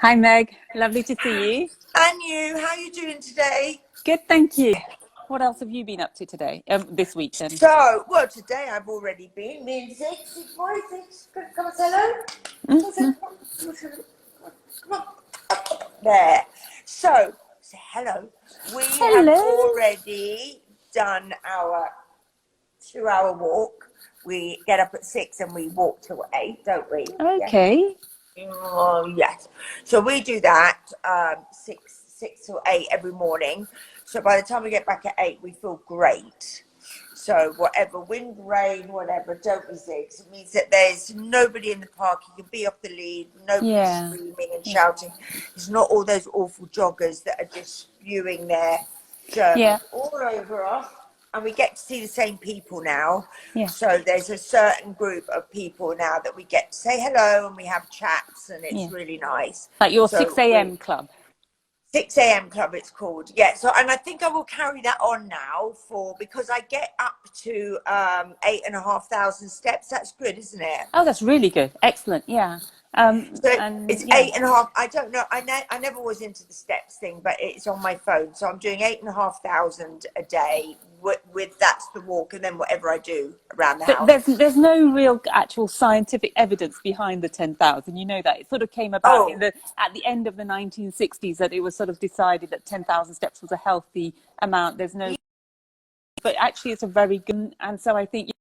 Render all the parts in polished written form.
Hi Meg, lovely to see you. And you, how are you doing today? Good, thank you. What else have you been up to today? This week then? Well, today I've already been. Me and Six, boy, Six, come and say hello. Come on, come on. There. So, say hello. We have Hello. already done our 2-hour walk. We get up at 6 and we walk till 8, don't we? Okay. Oh, yes. So we do that 6 to 8 every morning. So by the time we get back at 8, we feel great. So whatever, wind, rain, whatever, don't resist. It means that there's nobody in the park. You can be off the lead, nobody Yeah. screaming and shouting. It's not all those awful joggers that are just spewing their germs all over us. And we get to see the same people now. Yeah. So there's a certain group of people now that we get to say hello and we have chats and it's really nice. Like your So 6 a.m. club. 6 a.m. club it's called. Yeah. So, and I think I will carry that on now because I get up to 8,500 steps. That's good, isn't it? Oh, that's really good. Excellent. Yeah. So And it's 8,500. I don't know. I never was into the steps thing, but it's on my phone. So I'm doing 8,500 a day with that's the walk, and then whatever I do around the house. There's no real actual scientific evidence behind the 10,000. You know that it sort of came about at the end of the 1960s that it was sort of decided that 10,000 steps was a healthy amount. There's no, but actually it's a very good, and so I think,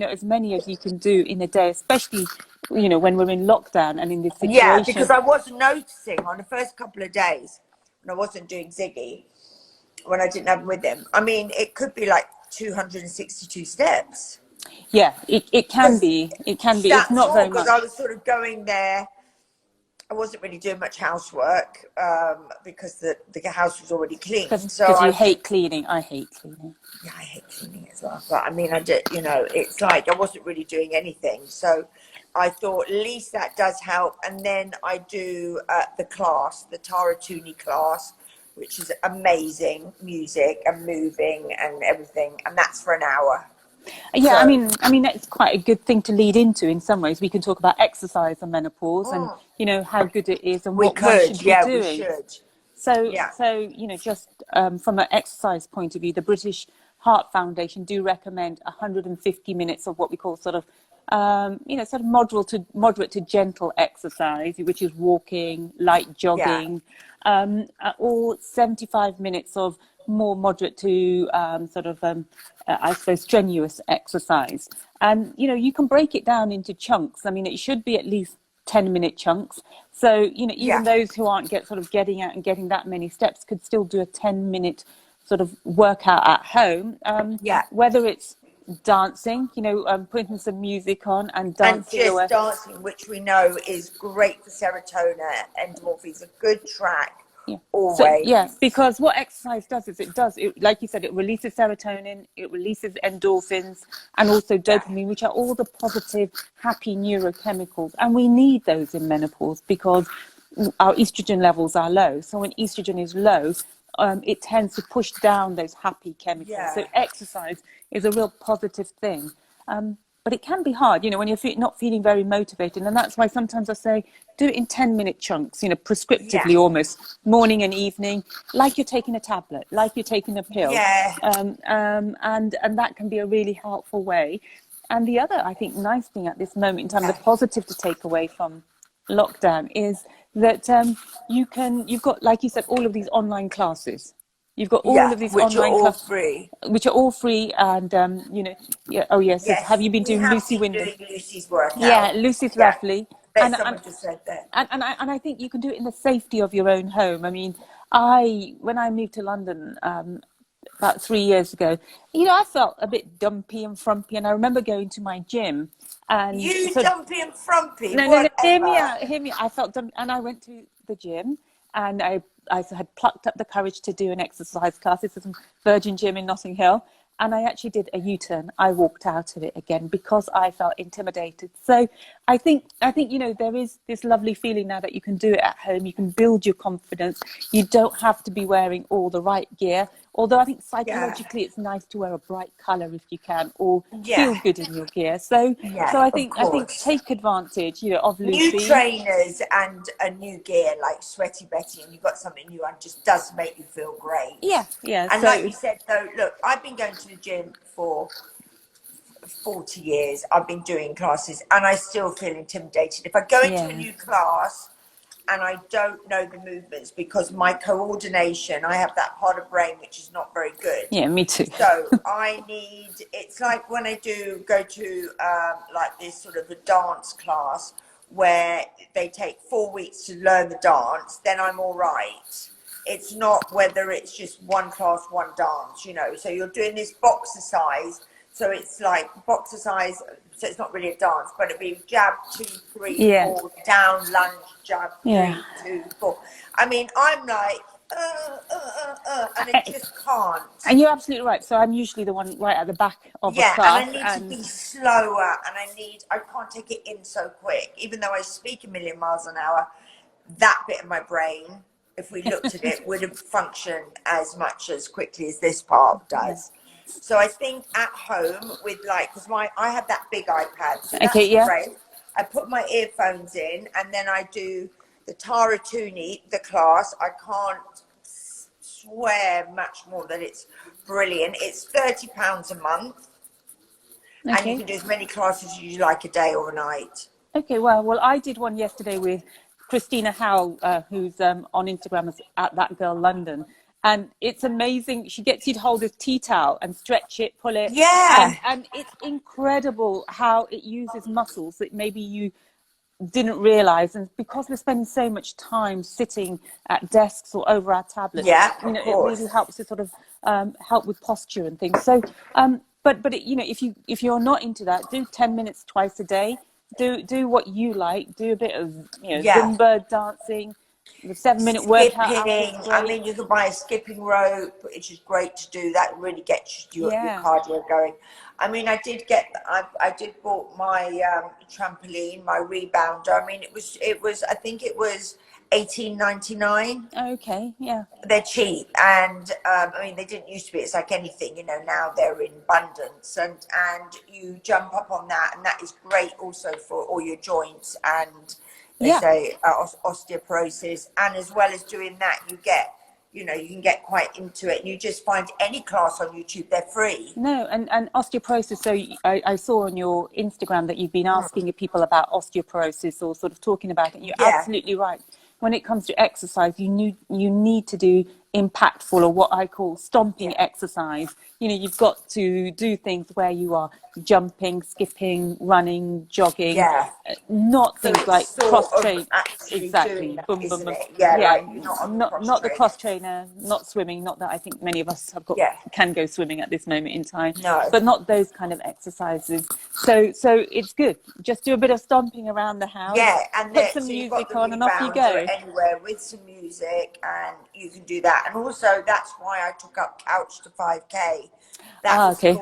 as many as you can do in a day, especially, when we're in lockdown and in this situation. Yeah, because I was noticing on the first couple of days when I wasn't doing Ziggy, when I didn't have him with him. I mean, it could be like 262 steps. Yeah, it can be. It can be. It's not very much. Because I was sort of going there. I wasn't really doing much housework because the house was already clean. Because you hate cleaning. I hate cleaning. Yeah, I hate cleaning as well. But I mean, I did, it's like I wasn't really doing anything. So I thought at least that does help. And then I do the class, the Tara Tooney class, which is amazing music and moving and everything. And that's for an hour. Yeah, so, I mean that's quite a good thing to lead into in some ways. We can talk about exercise and menopause and, how good it is and what one should be doing. We should. So, just from an exercise point of view, the British Heart Foundation do recommend 150 minutes of what we call sort of moderate to gentle exercise, which is walking, light jogging, or 75 minutes of more moderate to I suppose strenuous exercise. And you can break it down into chunks. I mean, it should be at least 10-minute chunks. So even those who aren't getting out and getting that many steps could still do a 10-minute sort of workout at home. Whether it's dancing, putting some music on and dancing. And just dancing, which we know is great for serotonin and endorphins, a good track. Yeah. Always. So, because what exercise does is it like you said, it releases serotonin, it releases endorphins and also dopamine, which are all the positive, happy neurochemicals. And we need those in menopause because our estrogen levels are low. So when estrogen is low, it tends to push down those happy chemicals. Yeah. So exercise is a real positive thing. But it can be hard, when you're not feeling very motivated. And that's why sometimes I say, do it in 10-minute chunks, prescriptively almost, morning and evening, like you're taking a tablet, like you're taking a pill. Yeah. And that can be a really helpful way. And the other, I think, nice thing at this moment in time, the positive to take away from lockdown is that you've got, like you said, all of these online classes. You've got all of these online classes, which are all free, and have you been doing Lucy Wyndham? Doing Lucy's workout. Yeah, Lucy's lovely. Someone just said that. And I think you can do it in the safety of your own home. I mean, when I moved to London about 3 years ago, I felt a bit dumpy and frumpy, and I remember going to my gym. And dumpy and frumpy? No, hear me out. I felt dumpy, and I went to the gym, and I had plucked up the courage to do an exercise class. This is a Virgin Gym in Notting Hill. And I actually did a U-turn. I walked out of it again because I felt intimidated. So I think there is this lovely feeling now that you can do it at home. You can build your confidence. You don't have to be wearing all the right gear. Although I think Yeah. psychologically it's nice to wear a bright colour if you can, or Yeah. feel good in your gear. So Yeah, of I think course. take advantage, you know, of New Lucy. trainers and a new gear like Sweaty Betty, and you've got something new and just does make you feel great. Yeah, yeah. And like So you said, though, look, I've been going to the gym for 40 years. I've been doing classes and I still feel intimidated. If I go into a yeah, new class and I don't know the movements because my coordination, I have that part of brain which is not very good. yeah, me too. So I need, it's like when I do go to like this sort of a dance class where they take 4 weeks to learn the dance, then I'm all right. It's not whether it's just one class, one dance, you know. So you're doing this boxercise. So it's like boxercise. So it's not really a dance, but it'd be jab, 2, 3, Yeah, 4, down, lunge, jab, yeah. 3, 2, 4. I mean, I'm like, and I just can't. And you're absolutely right. So I'm usually the one right at the back of a Yeah, and I class, need to and be slower, and I can't take it in so quick. Even though I speak a million miles an hour, that bit of my brain, if we looked at it, wouldn't function as much as quickly as this part yeah. does. So I think at home with like, because I have that big iPad, so Okay, that's yeah. great. I put my earphones in, and then I do the Tara Tooney, the class. I can't swear much more that it's brilliant. It's £30 a month, and you Okay. can do as many classes as you like a day or a night. Okay, well, I did one yesterday with Christina Howell, who's on Instagram as at That Girl London, and it's amazing. She gets you to hold a tea towel and stretch it, pull it, Yeah, and it's incredible how it uses muscles that maybe you didn't realize. And because we're spending so much time sitting at desks or over our tablets, yeah, you of know, it really course. helps to sort of help with posture and things. So but it, you know, if you're not into that, do 10 minutes twice a day. Do what you like. Do a bit of, you know, Yeah. Zumba dancing. The 7 minute workout app is Skipping. I great. mean, you can buy a skipping rope, which is great to do. That really gets your Yeah. cardio going. I mean, I did bought my trampoline, my rebounder. I mean, it was I think it was 18.99. Okay. Yeah. They're cheap, and I mean, they didn't used to be. It's like anything, you know. Now they're in abundance, and you jump up on that, and that is great also for all your joints and they Yeah. say osteoporosis. And as well as doing that, you get, you know, you can get quite into it, and you just find any class on YouTube. They're free. No, and osteoporosis. So I saw on your Instagram that you've been asking people about osteoporosis or sort of talking about it. And you're Yeah, absolutely right. When it comes to exercise, you need to do impactful, or what I call yeah, stomping exercise. You know, you've got to do things where you are jumping, skipping, running, jogging, yeah. not So things it's like sort cross of train. actually doing Exactly. that, Boom, boom, isn't boom. it? Yeah, Yeah, like you're not on the cross not the trainer. cross trainer, not swimming. Not that I think many of us have got Yeah, can go swimming at this moment in time, no. but not those kind of exercises. So it's good. Just do a bit of stomping around the house, Yeah, and put some so you've got music the on, and off you rebounder go. anywhere with some music, and you can do that. And also, that's why I took up Couch to 5K. That Ah, was okay.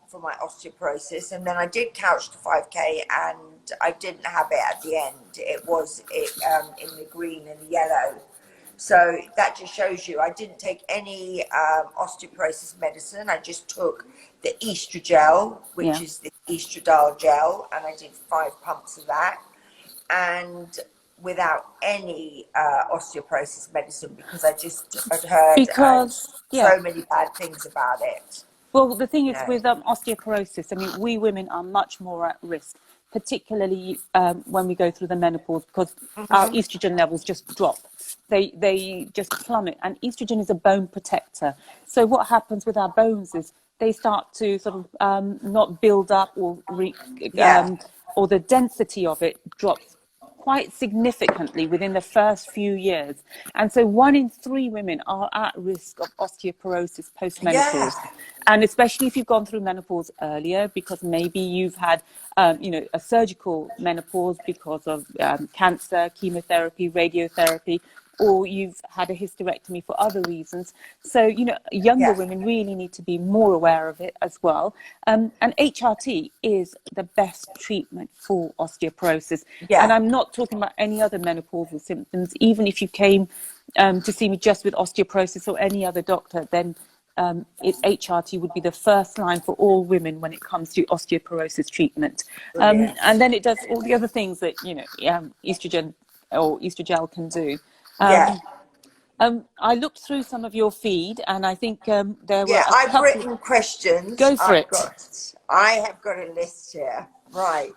for my osteoporosis, and then I did Couch to 5K, and I didn't have it at the end. It was in the green and the yellow. So that just shows you I didn't take any osteoporosis medicine. I just took the estrogel, which Yeah. is the estradiol gel, and I did 5 pumps of that, and without any osteoporosis medicine, because I just had heard Because yeah. so many bad things about it. Well, the thing You is know. with osteoporosis, I mean, we women are much more at risk, particularly when we go through the menopause, because our Hmm. estrogen levels just drop. They just plummet, and estrogen is a bone protector. So what happens with our bones is they start to sort of not build up, Yeah, or the density of it drops quite significantly within the first few years. And so 1 in 3 women are at risk of osteoporosis yeah, post-menopause. And especially if you've gone through menopause earlier, because maybe you've had, you know, a surgical menopause because of cancer, chemotherapy, radiotherapy, or you've had a hysterectomy for other reasons. So, you know, younger women really need to be more aware of it as well. And HRT is the best treatment for osteoporosis. And I'm not talking about any other menopausal symptoms. Even if you came to see me just with osteoporosis or any other doctor, then HRT would be the first line for all women when it comes to osteoporosis treatment. And then it does all the other things that, you know, estrogen or estrogel can do. I looked through some of your feed, and I think there were a I've couple. written questions. Go for it. I have got a list here. Right.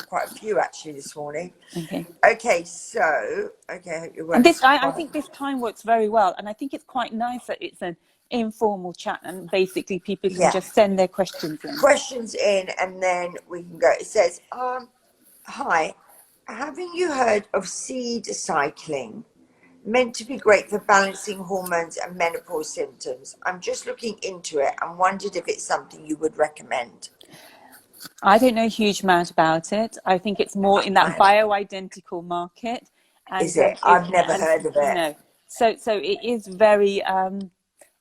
Quite a few actually this morning. Okay, so, I hope you're well. And this, I think this time works very well. And I think it's quite nice that it's an informal chat, and basically people can just send their questions in. And then we can go. It says, hi, haven't you heard of seed cycling? Meant to be great for balancing hormones and menopause symptoms. I'm just looking into it and wondered if it's something you would recommend. I don't know a huge amount about it. I think it's more in that bioidentical market. And, is it? I've never heard of it. No. So it is very,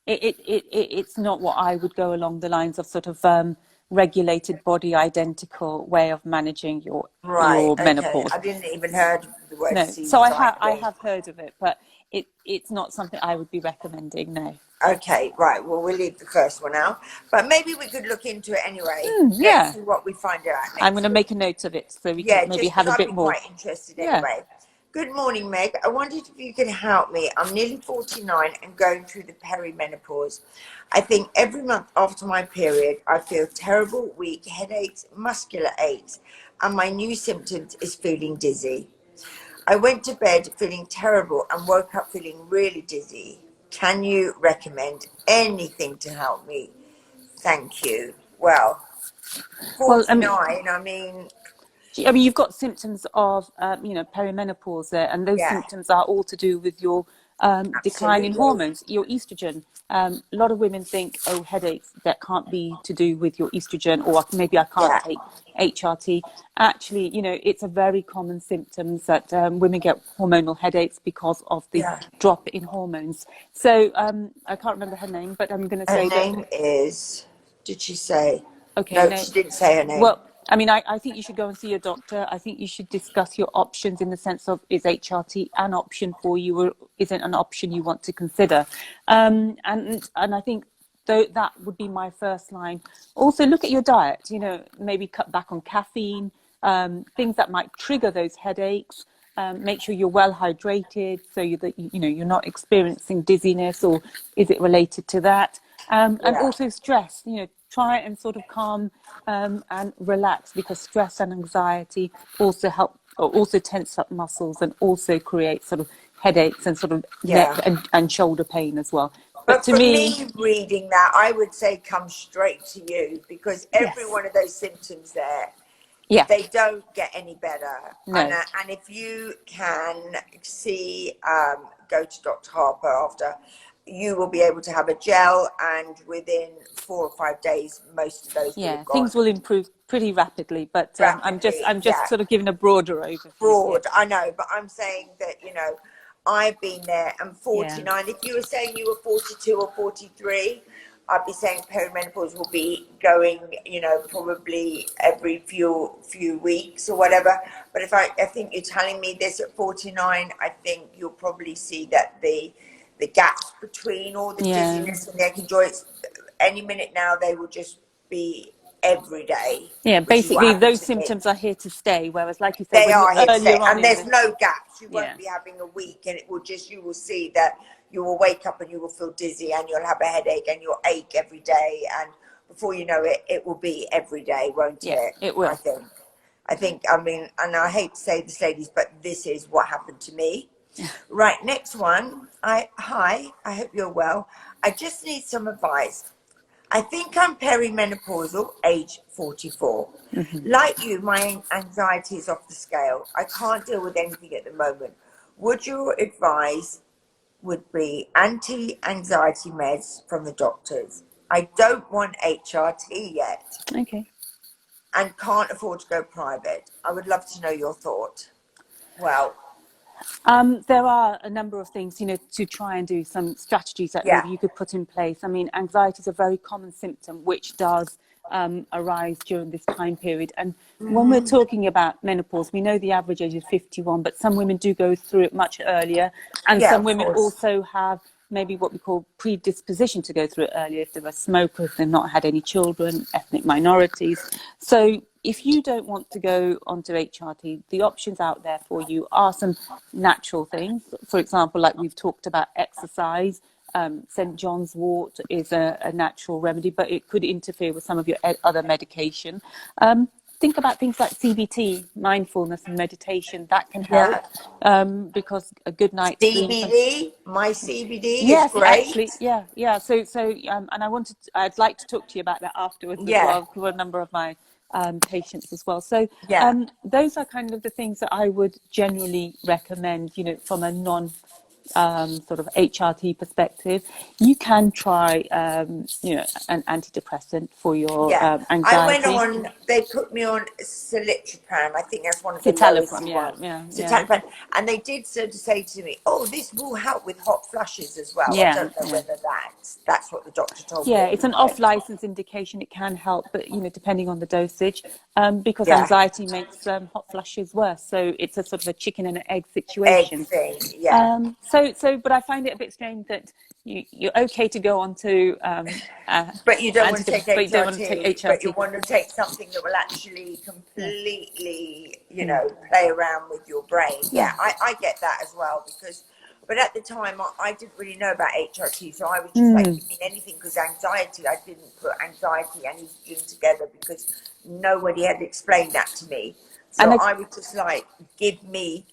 it's not what I would go along the lines of sort of regulated body identical way of managing your menopause. I didn't even heard the word seed So cycling. I have heard of it, but it's not something I would be recommending, no. Okay, right. Well, we'll leave the first one out, but maybe we could look into it anyway. Let's see what we find out. I'm going to make a note of it so we can maybe have a bit more. Quite interested anyway. Good morning, Meg. I wondered if you could help me. I'm nearly 49 and going through the perimenopause. I think every month after my period, I feel terrible, weak, headaches, muscular aches, and my new symptoms is feeling dizzy. I went to bed feeling terrible and woke up feeling really dizzy. Can you recommend anything to help me? Thank you. Well, 49, I mean, you've got symptoms of, perimenopause there, and those symptoms are all to do with your decline in hormones, your estrogen. A lot of women think, headaches, that can't be to do with your estrogen, or maybe I can't take HRT. Actually, it's a very common symptom that women get hormonal headaches because of the drop in hormones. So I can't remember her name, but I'm going to say her name is, did she say? Okay, no, she didn't say her name. Well, I mean, I think you should go and see your doctor. I think you should discuss your options in the sense of, is HRT an option for you, or is it an option you want to consider? And I think that would be my first line. Also, look at your diet. Maybe cut back on caffeine, things that might trigger those headaches. Make sure you're well hydrated, so you're not experiencing dizziness, or is it related to that? And also stress. Try and sort of calm and relax, because stress and anxiety also tense up muscles and also create sort of headaches and sort of neck and shoulder pain as well. But to me, reading that, I would say come straight to you, because every one of those symptoms there, they don't get any better. No. And if you can go to Dr. Harper after, you will be able to have a gel, and within 4 or 5 days, most of those will have gone. Things will improve pretty rapidly, but I'm just sort of giving a broader overview. I know, but I'm saying that, I've been there. I'm 49. If you were saying you were 42 or 43, I'd be saying perimenopause will be going, probably every few weeks or whatever. But I think you're telling me this at 49, I think you'll probably see that the gaps between all the dizziness and the aching joints, any minute now, they will just be every day. Yeah, basically those symptoms are here to stay, whereas like you said, they are here to stay, and there's no gaps. You won't be having a week, and you will see that you will wake up and you will feel dizzy, and you'll have a headache, and you'll ache every day, and before you know it, it will be every day, won't it? It will. I think, I mean, and I hate to say this, ladies, but this is what happened to me. Right, next one. Hi, I hope you're well. I just need some advice. I think I'm perimenopausal, age 44. Like you, my anxiety is off the scale. I can't deal with anything at the moment. Would your advice would be anti-anxiety meds from the doctors? I don't want HRT yet. Okay. And can't afford to go private. I would love to know your thought. Well, There are a number of things, to try and do some strategies that Yeah. maybe you could put in place. I mean, anxiety is a very common symptom which does arise during this time period. And when we're talking about menopause, we know the average age is 51, but some women do go through it much earlier. And Yeah, some of women course. also have maybe what we call predisposition to go through it earlier, if they're a smoker, if they've not had any children, ethnic minorities. So if you don't want to go onto HRT, the options out there for you are some natural things. For example, like we've talked about exercise. St. John's wort is a natural remedy, but it could interfere with some of your other medication. Think about things like CBT, mindfulness and meditation. That can help, Yeah. because a good night's sleep. CBD, my CBD is Yes, actually, great. yeah. And I'd like to talk to you about that afterwards as Yeah, well, for a number of my patients as well. So yeah. those are kind of the things that I would generally recommend, from a non sort of HRT perspective. You can try, an antidepressant for your Yeah, I went anxiety. on. They put me on citalopram. I think that's one of the Citalopram, lowest yeah, ones. yeah, Citalopram, and they did sort of say to me, "Oh, this will help with hot flushes as well." I yeah, don't know yeah. whether that's what the doctor told me Yeah, at it's the an time. off-license indication. It can help, but depending on the dosage, because Yeah, anxiety makes hot flushes worse. So it's a sort of a chicken and an egg egg situation. thing. Yeah, But I find it a bit strange that you're okay to go on to but you don't want to take antidepressants, but you don't want to take HRT, but you HRT. want to take something that will actually Yeah, completely, mm, play around with your brain. yeah, Yeah, I get that as well because, but at the time I didn't really know about HRT, so I was just like, mm. give me anything because anxiety, I didn't put anxiety and estrogen together because nobody had explained that to me. And So I was just like, give me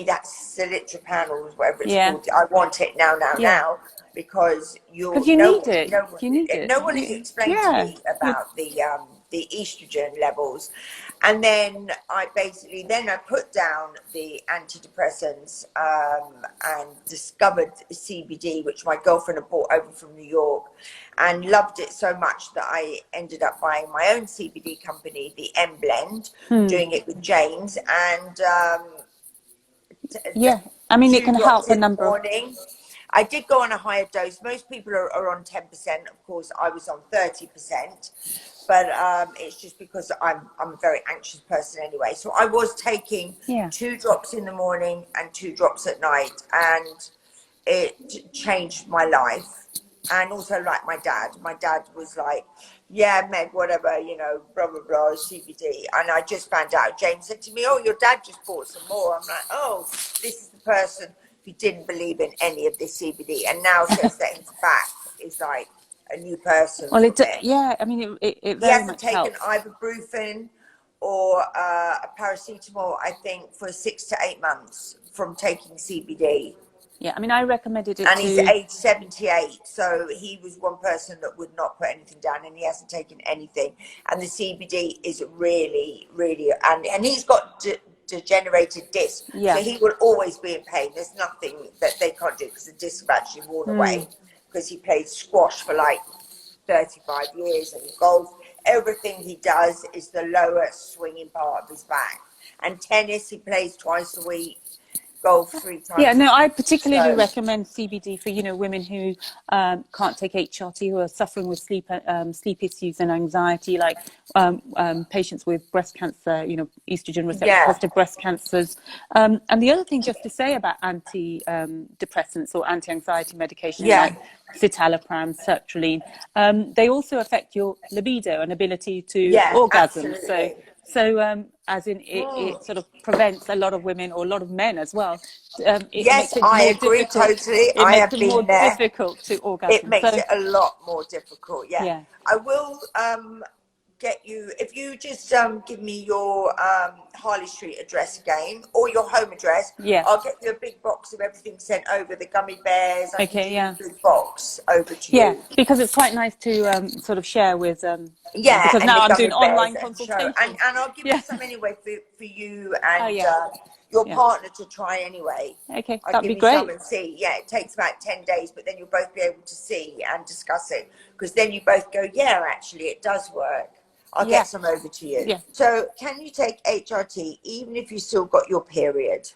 that citalopram or whatever it's yeah, called. I want it now, now, yeah, now, because because you you no need it. no You need it. no one has explained to Yeah, me about the estrogen levels, and then I put down the antidepressants and discovered CBD, which my girlfriend had brought over from New York, and loved it so much that I ended up buying my own CBD company, the M Blend, mm, doing it with James, and yeah. I mean, it two can drops help a in the number of. morning. I did go on a higher dose. Most people are on 10%. Of course, I was on 30%, but it's just because I'm a very anxious person anyway. So I was taking Yeah. 2 drops in the morning and 2 drops at night, and it changed my life. And also, like my dad was like, yeah, Meg, whatever, blah, blah, blah, CBD. And I just found out, James said to me, oh, your dad just bought some more. I'm like, oh, this is the person who didn't believe in any of this CBD and now says that his back is like a new person Well, from it. yeah. I mean, it He very hasn't much taken helps. ibuprofen or a paracetamol, I think, for 6 to 8 months from taking CBD. Yeah, I mean, I recommended it And he's to. age 78, so he was one person that would not put anything down, and he hasn't taken anything. And the CBD is really, really, and he's got degenerated disc, so Yeah. he will always be in pain. There's nothing that they can't do because the disc have actually worn Mm. away because he played squash for like 35 years and golf. Everything he does is the lower swinging part of his back. And tennis, he plays twice a week, golf 3 times Yeah, a no, I week. particularly So, recommend CBD for women who can't take HRT, who are suffering with sleep issues and anxiety, like patients with breast cancer, estrogen receptor yeah. positive breast cancers. And the other thing, just to say about anti-depressants or anti-anxiety medication Yeah, like citalopram, sertraline, they also affect your libido and ability to yeah, orgasm. So absolutely. as in Mm. it sort of prevents a lot of women or a lot of men as well. It Yes, makes it I more agree difficult. totally. It I makes have it more been there. difficult to It orgasm. makes So it a lot more difficult. Yeah, yeah, I will get you if you just give me your Harley Street address again or your home address. yeah, I'll get you a big box of everything sent over. The gummy bears. I can okay, do yeah, the big box over to yeah, you. because it's quite nice to sort of share with Yeah, because and now the I'm gummy doing bears online and show, and consultations. I'll give you Yeah. some anyway for you Oh and yeah, your yeah. partner to try anyway. Okay, I'll that'd give be you some great. and see. Yeah, it takes about 10 days, but then you'll both be able to see and discuss it because then you both go, yeah, actually, it does work. I'll Yeah, get some over to you. yeah. So, can you take HRT even if you still got your period?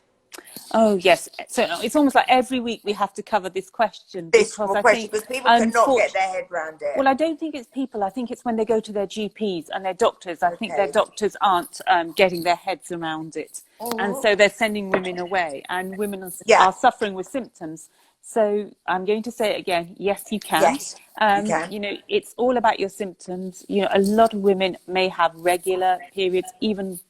Oh, yes. So it's almost like every week we have to cover this question, This because I question, think, because people cannot get unfortunately, their head around it. well, I don't think it's people. I think it's when they go to their GPs and their doctors. I think their Okay. doctors aren't getting their heads around it. And Mhm. so they're sending women away, and women Yeah. are suffering with symptoms. So I'm going to say it again. Yes, you can. Yes, you can. You know, it's all about your symptoms. You know, a lot of women may have regular periods, even,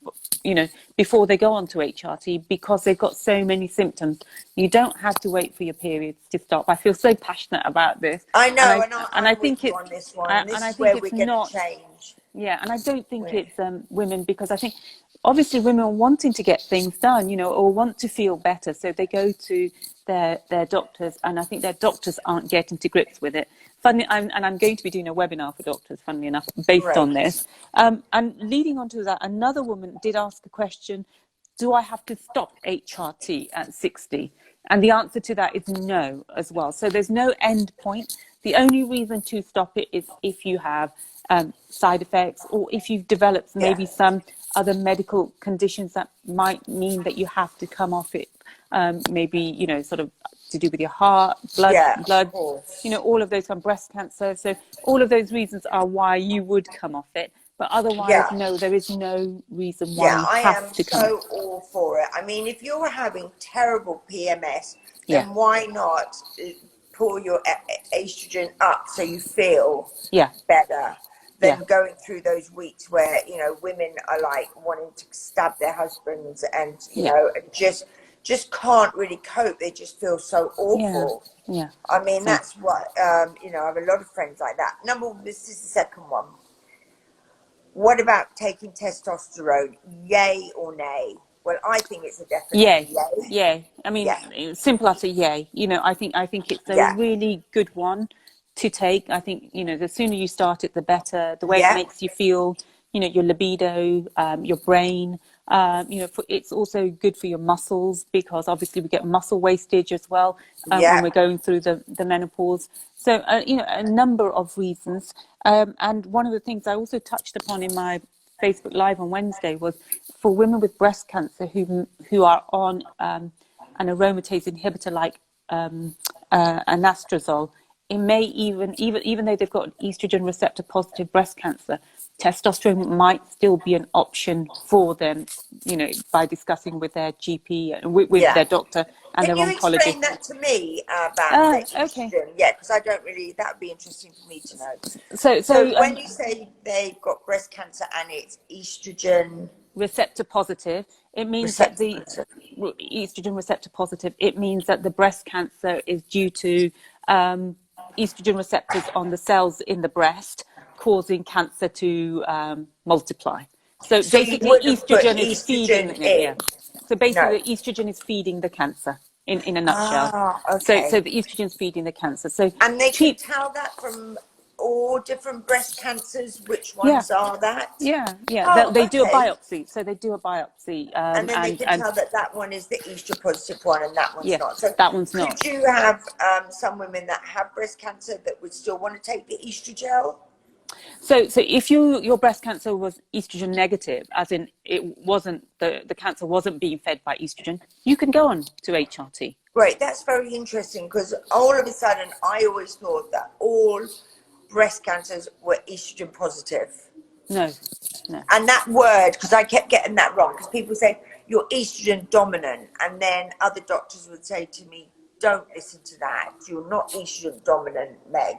you know, before they go on to HRT, because they've got so many symptoms. You don't have to wait for your periods to stop. I feel so passionate about this. I And know, and I I'm with think you it's, on this one. And and this I is think where it's we're going to not, change. yeah, and I don't think Where? it's women, because I think obviously women are wanting to get things done, you know, or want to feel better, so they go to their doctors, and I think their doctors aren't getting to grips with it. Funny, I'm going to be doing a webinar for doctors, funnily enough, based on Great. this. And leading on to that, another woman did ask a question: do I have to stop HRT at 60? And the answer to that is no as well. So there's no end point. The only reason to stop it is if you have side effects, or if you've developed Yeah. maybe some other medical conditions that might mean that you have to come off it. Maybe, you know, sort of to do with your heart, Yeah, of blood, you course. know, all of those, from breast cancer. So all of those reasons are why you would come off it. But otherwise, Yeah. no, there is no reason why Yeah, you I have am to come off. so all for it. I mean, if you're having terrible PMS, Yeah, then why not pull your estrogen up so you feel yeah, better yeah, than going through those weeks where, you know, women are like wanting to stab their husbands and, you yeah, know, just can't really cope. They just feel so yeah, awful. yeah. I mean, So, that's what, you know, I have a lot of friends like that. Number one, this is the second one. What about taking testosterone? Yay or nay? Well, I think it's a definitely yay, yay. yay. I mean, Yeah, simple as a yay. You know, I think it's a yeah, really good one to take. I think, you know, the sooner you start it, the better. The way it yeah, makes you feel, you know, your libido, your brain. You know, it's also good for your muscles, because obviously we get muscle wastage as well when yeah, we're going through the menopause. So, you know, a number of reasons. And one of the things I also touched upon in my Facebook Live on Wednesday was for women with breast cancer who are on an aromatase inhibitor like anastrozole. It may even though they've got estrogen receptor positive breast cancer, testosterone might still be an option for them. You know, by discussing with their GP and with yeah. their doctor and Can their you oncologist. explain that to me about the Ah, okay. estrogen? Yeah, because I don't really, that would be interesting for me to know. So So so when you say they've got breast cancer and it's estrogen receptor positive, it means that the receptor, estrogen receptor positive, it means that the breast cancer is due to estrogen receptors on the cells in the breast causing cancer to multiply. So so you basically, wouldn't put estrogen is feeding estrogen it. Yeah. in? So No. basically, the estrogen is feeding the cancer in a nutshell. Ah, So okay. the estrogen is feeding the cancer. So And they can cheap, tell that from all different breast cancers, which yeah, ones are that? yeah. Oh, They do a okay. biopsy. So they do a biopsy, And then they can and tell that that one is the estrogen positive one and that one's yeah, not. So that one's not. could you have some women that have breast cancer that would still want to take the estrogen? So if your breast cancer was estrogen negative, as in it wasn't the cancer wasn't being fed by estrogen, you can go on to HRT. Great, that's very interesting because all of a sudden I always thought that all breast cancers were estrogen positive. No, no. And that word, because I kept getting that wrong, because people say you're estrogen dominant, and then other doctors would say to me, don't listen to that. You're not estrogen dominant, Meg.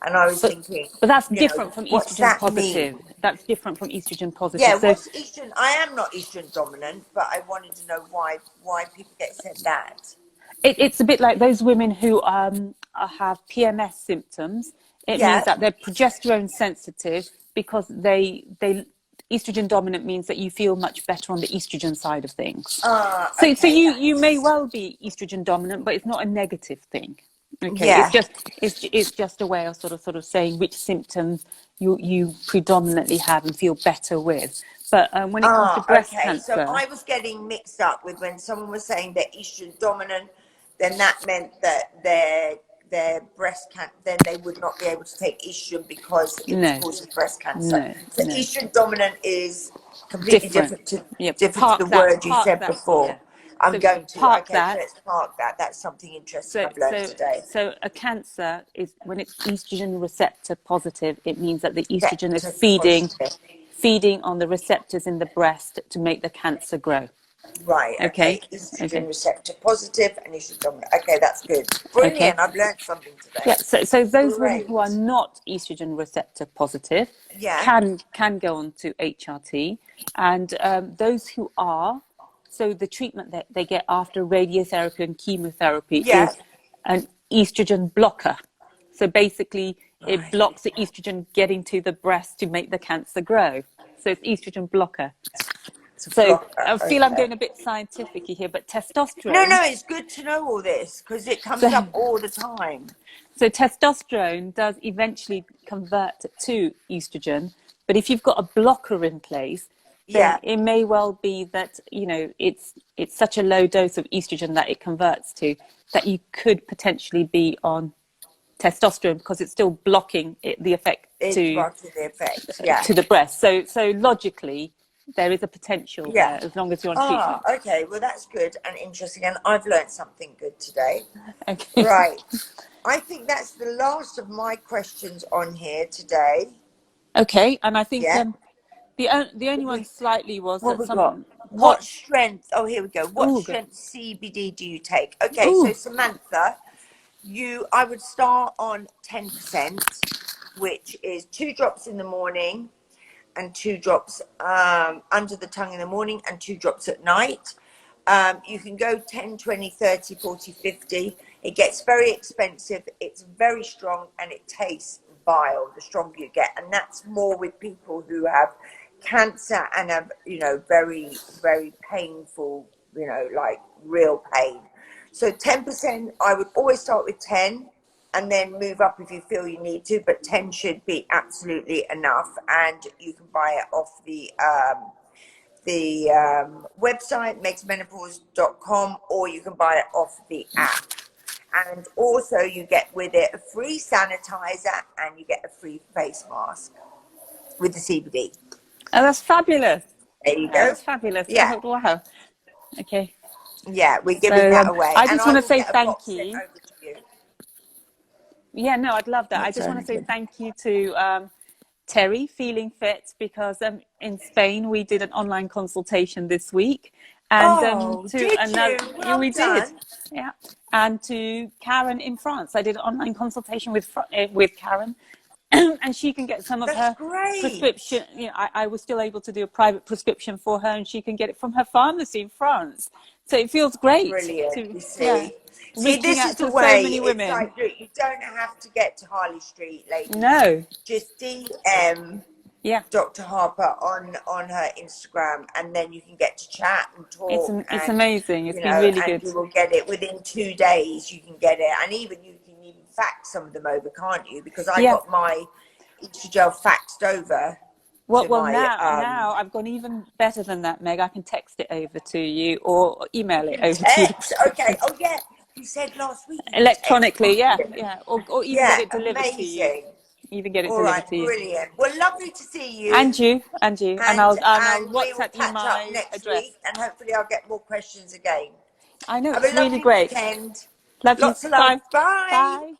And I was But thinking, but that's you know, different from what's estrogen that mean? positive. That's different from estrogen positive. Yeah, So what's estrogen? I am not estrogen dominant, but I wanted to know why people get said that. it's a bit like those women who have PMS symptoms. It means Yeah. that they're progesterone sensitive, because they estrogen dominant means that you feel much better on the estrogen side of things. So Okay. you may well be estrogen dominant, but it's not a negative thing. Okay, Yeah. it's just a way of sort of saying which symptoms you predominantly have and feel better with. But when it comes to breast Okay. So cancer, I was getting mixed up with when someone was saying they're estrogen dominant, then that meant that their breast cancer, then they would not be able to take estrogen because it was no, causing breast cancer. no, So no, estrogen dominant is completely different. different to Yeah, different to park the word you park said that. before. Yeah, I'm So going to. park Okay, that. let's park that. That's something interesting So, I've learned so, today. so a cancer is when it's estrogen receptor positive. It means that the estrogen is Receptor positive. feeding on the receptors in the breast to make the cancer grow. Right, Okay, okay. Estrogen okay, receptor positive and estrogen dominant. Okay, that's good. okay. Brilliant. I've learned something today. Yeah. So those women who are Great. not estrogen receptor positive Yeah. can go on to HRT, and those who are, so the treatment that they get after radiotherapy and chemotherapy Yeah. is an estrogen blocker. So basically, it Right. blocks the estrogen getting to the breast to make the cancer grow. So it's estrogen blocker. It's a So blocker. I feel I'm Okay. going a bit scientific here, but No, testosterone. no, it's good to know all this because it comes So up all the time. So testosterone does eventually convert to estrogen, but if you've got a blocker in place, then Yeah. it may well be that it's such a low dose of estrogen that it converts to that you could potentially be on testosterone because it's still blocking the effect It's blocking the effect. Yeah. to the breast. So logically, there is a potential Yeah. there as long as you're on Ah, treatment. okay. Well, that's good and interesting. And I've learned something good today. Okay. Right. I think that's the last of my questions on here today. Okay, and I think Yeah. the only one We, slightly was what that we got? some What hot. strength? Oh, here we go. What Oh, good. strength CBD do you take? Okay, so Ooh, Samantha, I would start on 10%, which is 2 drops in the morning and 2 drops under the tongue in the morning and 2 drops at night. You can go 10, 20, 30, 40, 50. It gets very expensive. It's very strong and it tastes vile the stronger you get. And that's more with people who have cancer and have, very, very painful, like real pain. So 10%, I would always start with 10 and then move up if you feel you need to, but 10 should be absolutely enough. And you can buy it off the website, megsmenopause.com, or you can buy it off the app. And also you get with it a free sanitizer and you get a free face mask with the CBD. oh, that's fabulous. There you Oh, go. that's fabulous. Yeah, Oh, wow. Okay. yeah, we're giving So that away. I And just I want to will say get a thank box sent you. over to you. Yeah, no, I'd love that. I That's just want to only say good. thank you to Terry, Feeling Fit, because in Spain we did an online consultation this week, and Oh, to did another, you? yeah, Well we did, done. yeah, and to Karen in France, I did an online consultation with Karen, and she can get some of That's her great. prescription. I was still able to do a private prescription for her, and she can get it from her pharmacy in France. So it feels great Brilliant. to, You yeah, see. See, reaching this out is the to so way. many It's women. like, look, you don't have to get to Harley Street, ladies. No, Just DM yeah, Dr. Harper on her Instagram, and then you can get to chat and talk, it's and amazing. It's been really and good. you will get it within 2 days. You can get it, and even you can even fax some of them over, can't you? Because I Yeah. got my Estrogel faxed over to Well, my now I've gone even better than that, Meg. I can text it over to you or email it over to you, the text. Okay. prescription. Oh yeah, you said last week you can text, Electronically, can't yeah, you? yeah. Or even get Yeah, it delivered to you. amazing. Even get it All right, delivered to you. brilliant. Well, lovely to see you. And you, and you. And And I'll and we will WhatsApp you catch up my next address. week, and hopefully I'll get more questions again. I know Have it's a really lovely great. weekend. Love you. Lots of love. Bye. Bye. Bye.